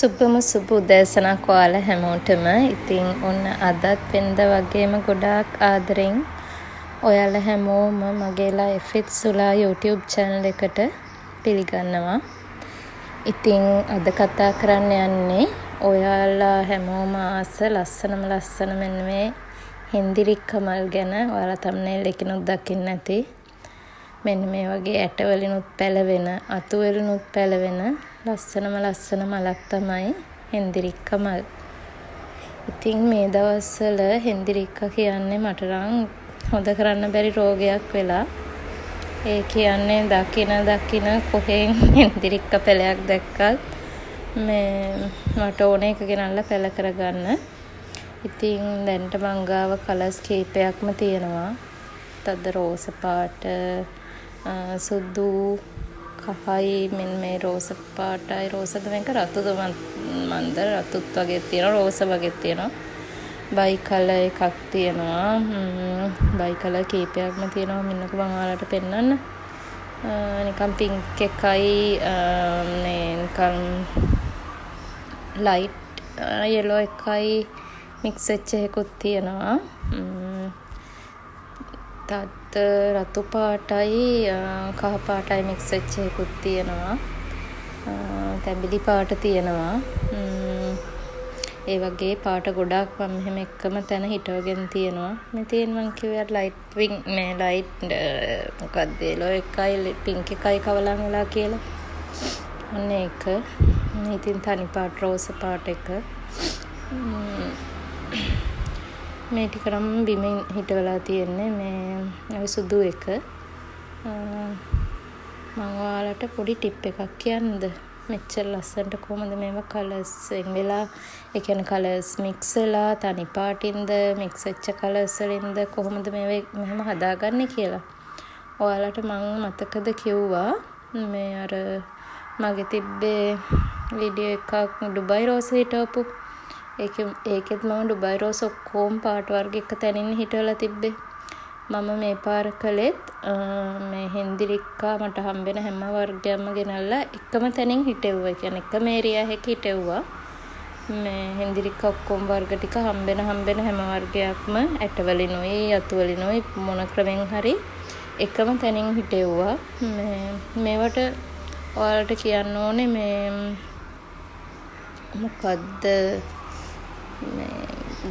සුබ උදෑසනක් ඔයාලා හැමෝටම. ඉතින් ඔන්න අදත් වෙනද වගේම ගොඩාක් ආදරෙන් ඔයාලා හැමෝම මගේ ලයිෆ් සුලා YouTube channel එකට පිළිගන්නවා. ඉතින් අද කතා කරන්න යන්නේ ඔයාලා හැමෝම ආස ලස්සන මෙන්න මේ හෙන්දිරික් කමල් ගැන. ඔයාලා thumbnail එකකිනුත් දකින්න ඇති. මෙන්න මේ වගේ ඇටවලිනුත් පැලවෙන, අතු වලිනුත් පැලවෙන ලස්සන මලක් තමයි හෙන්දිරික් කමල්. ඉතින් මේ දවස්වල හෙන්දිරික්ක කියන්නේ මට නම් හොද කරන්න බැරි රෝගයක් වෙලා. ඒ කියන්නේ දකින කොහෙන් හෙන්දිරික්ක පැලයක් දැක්කත් මේ මට ඕනේ එක ගෙනල්ලා පැල කරගන්න. ඉතින් දැන්ට මං ගාව කලර්ස් කීපයක්ම තියෙනවා. තද රෝස පාට, සුදු, කහයි, මෙන්න මේ රෝස පාටයි. රෝසද මේක රතුද මන්ද රතුත් වගේ තියෙනවා, රෝස වගේ තියෙනවා. බයි කලර් එකක් තියෙනවා. බයි කලර් කීපයක්ම තියෙනවා. මින්නක මම ඔයාලට පෙන්නන්න. නිකන් පින්ක් එකයි නිකන් ලයිට් yellow එකයි මික්ස් වෙච්ච එකකුත් තියෙනවා. තත් රතු පාටයි කහ පාටයි මික්ස් වෙච්ච එකකුත් තියෙනවා. තැඹිලි පාට තියෙනවා. ඒ වගේ පාට ගොඩාක් මම මෙහෙම එකම තැන හිටවගෙන තියෙනවා. මේ තියෙන මං කිව්වා ලයිට් වින් මේ ලයිට් මොකක්ද yellow එකයි පින්ක් එකයි කවලම් වෙලා කියලා. අන්න ඒක. ඉතින් තනි පාට රෝස පාට එක. මේ ටික නම් බිමින් හිටවලා තියෙන්නේ මේ සුදු එක. මම ඔයාලට පොඩි ටිප් එකක් කියන්නද? මෙච්චර ලස්සනට කොහොමද මේවා කලර්ස් වෙලා, ඒ කියන්නේ කලර්ස් මික්ස් වෙලා තනි පාටින්ද මික්ස් වෙච්ච කලර්ස් වලින්ද කොහොමද මේවා මෙහෙම හදාගන්නේ කියලා. ඔයාලට මම මතකද කිව්වා මේ අර මගේ තිබ්බේ වීඩියෝ එකක් ඩුබයි රෝස් හිටවපු. ඒකෙත් මම ඩුබයි රෝස් ඔක්කොම පාට වර්ග එක තැනින් හිටවලා තිබ්බේ. මම මේ පාර කළෙත් මේ හෙන්දිරික්කා මට හම්බෙන හැම වර්ගයක්ම ගෙනල්ලා එකම තැනින් හිටෙව්වා. ඒ කියන්නේ එකම ඒරියා එකක හිටෙව්වා. මේ හෙන්දිරික්කා ඔක්කොම වර්ග ටික හම්බෙන හැම වර්ගයක්ම ඇටවලිනුයි අතුවලිනුයි මොන ක්‍රමෙන් හරි එකම තැනින් හිටෙව්වා. මේවට ඔයාලට කියන්න ඕනේ මේ මොකද්ද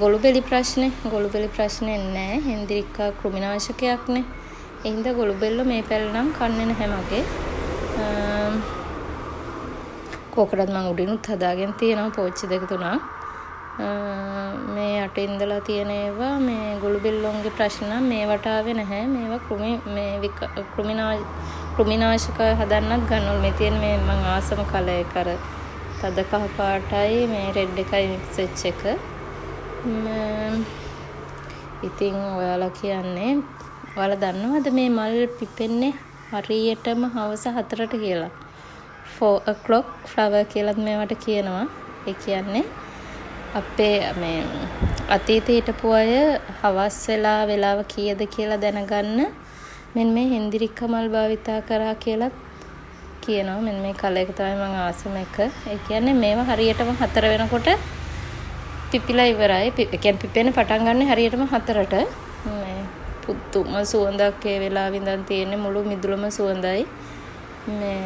ගොළුබෙලි ප්‍රශ්නේ නෑ. හෙන්දිරික්කා කෘමිනාශකයක්නේ. ඒ හින්දා ගොළුබෙල්ලෝ මේ පැල නම් කන්නේ නැහැ මගේ. කෝකටත් මම උඩිනුත් හදාගෙන තියෙනවා පෝච්චි 2-3. මේ යට ඉඳලා තියෙන ඒවා මේ ගොළුබෙල්ලොන්ගේ ප්‍රශ්න නම් මේවට ආවේ නැහැ. මේවා කෘමිනාශක හදන්නත් ගන්නවල. මේ තියෙන මේ මම ආසම කලර් එක අර තද කහ පාටයි මේ රෙඩ් එකයි මික්ස් වෙච්ච එක. ඉතින් ඔයාලා කියන්නේ ඔයාලා දන්නවද මේ මල් පිපෙන්නේ හරියටම හවස 4ට කියලා. 4 o'clock flower කියලා මේවට කියනවා. ඒ කියන්නේ අපේ මේ අතීතේ හිටපු අය හවස් වෙලාව කීයද කියලා දැනගන්න මෙන්න මේ හෙන්දිරික් කමල් භාවිතා කරා කියලා කියනවා. මෙන්න මේ කලර් එක තමයි මම ආසම එක. ඒ කියන්නේ මේවා හරියටම 4 වෙනකොට පිපිලා ඉවරයි. ඒ කියන්නේ පිපෙන්න පටන් ගන්න හරියටම 4ට. මේ පුදුම සුවඳක් ඒ වෙලාවෙ ඉඳන් තියෙන්නේ. මුළු මිදුලම සුවඳයි. මේ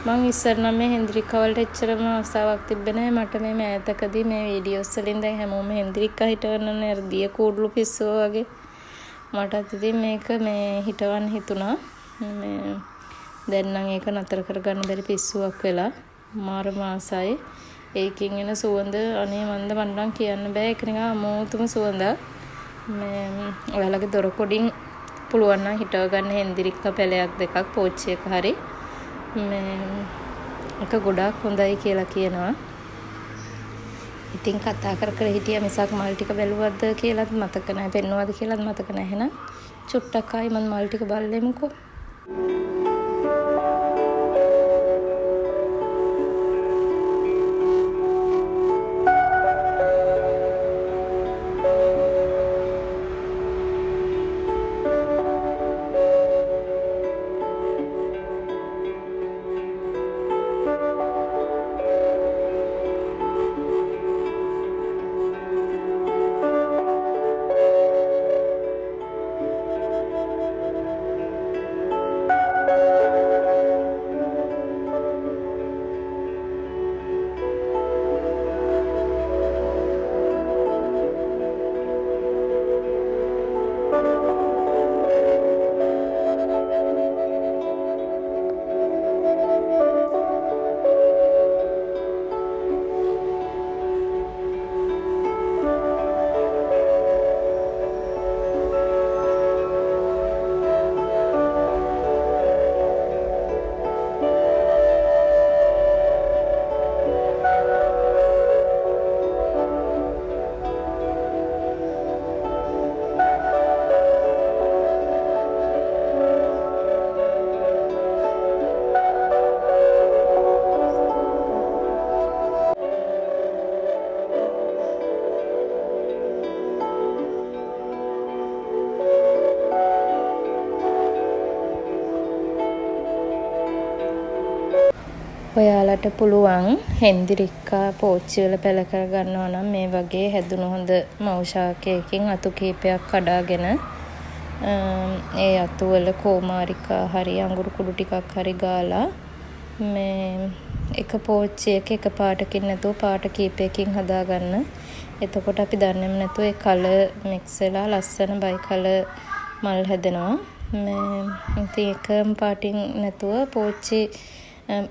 මම ඉස්සර නම් මේ හෙන්දිරික්කා වලට එච්චරම ආසාවක් තිබ්බේ නැහැ. මට මේ මෑතකදී මේ වීඩියෝස් වලින් දැන් හැමෝම හෙන්දිරික්කා හිටවන්නනේ අර දිය කූඩළු පිස්සුව වගේ. මටත් ඉතින් මේක මේ හිටවන්න හිතුණා. මේ දැන් නම් ඒක නතර කරගන්න බැරි පිස්සුවක් වෙලා මාර මාසයි. ඒකෙන් එන සුවඳ අනේ මන්ද මන්නම් කියන්න බෑ. ඒක නිකන් අමෝතුම සුවඳක්. මේ ඔයාලගේ දොර කොඩින් පුළුවන් නම් හිටව ගන්න හෙන්දිරික්කා පැලයක් දෙකක් පෝච්චි එක හරි. මේ ඒක ගොඩාක් හොඳයි කියලා කියනවා. ඉතින් කතා කර හිටියා මිසක් මල් ටික බැලුවද කියලාත් මතක නැහැ. පෙන්නුවද කියලාත් මතක නැහැ. එහෙනම් චුට්ටක් ආයි මම මල් ටික බලෙමුකෝ. ඔයාලට පුළුවන් හෙන්දිරික්කා පෝච්චි වල පැල කර ගන්නවා නම් මේ වගේ හැදුණු හොඳ මෞෂාකයකින් අතු කීපයක් කඩාගෙන ඒ අතු වල කෝමාරිකා හරි අඟුරු කුඩු ටිකක් හරි ගාලා මේ එක පෝච්චියක එක පාටකින් නැතුව පාට කීපයකින් හදාගන්න. එතකොට අපි දන්නේම නැතුව ඒ කලර් මික්ස් වෙලා ලස්සන බයි කලර් මල් හැදෙනවා. මේ එකම පාටින් නැතුව පෝච්චි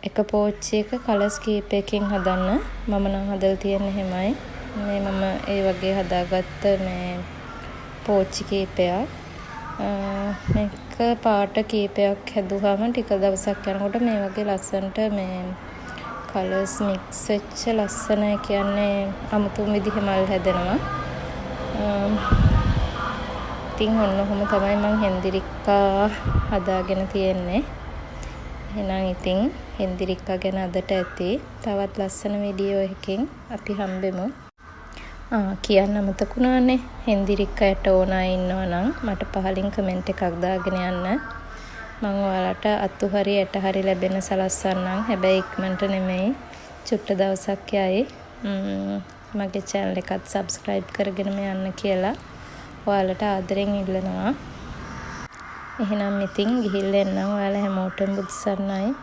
එක පෝච්චියක කලර්ස් කීපයකින් හදන්න. මම නම් හදලා තියෙන්නේ එහෙමයි. මේ මම ඒ වගේ හදාගත්ත මේ පෝච්චි කීපයක්. මේක පාට කීපයක් හැදුවාම ටික දවසක් යනකොට මේ වගේ ලස්සනට මේ කලර්ස් මික්ස් වෙච්ච ලස්සන කියන්නේ අමුතුම විදිහේ මල් හැදෙනවා. ඉතින් ඔන්න ඔහොම තමයි මම හෙන්දිරික්කා හදාගෙන තියෙන්නේ. එහෙනම් ඉතින් හෙන්දිරික්කා ගැන අදට ඇති. තවත් ලස්සන වීඩියෝ එකකින් අපි හම්බෙමු. කියන්න අමතකුණානේ. හෙන්දිරික්කාට ඕන අය ඉන්නවා නම් මට පහලින් කමෙන්ට් එකක් දාගෙන යන්න. මම ඔයාලට අතු හරි ඇට හරි ලැබෙන සලස්සන්නම්. හැබැයි ඉක්මනට නෙමෙයි. චුට්ට දවසක් යයි. මගේ channel එකත් subscribe කරගෙනම යන්න කියලා ඔයාලට ආදරෙන් ඉල්ලනවා. එහෙනම් ඉතින් ගිහිල්ලා එන්නම්. ඔයාලා හැමෝටම බුදු සරණයි.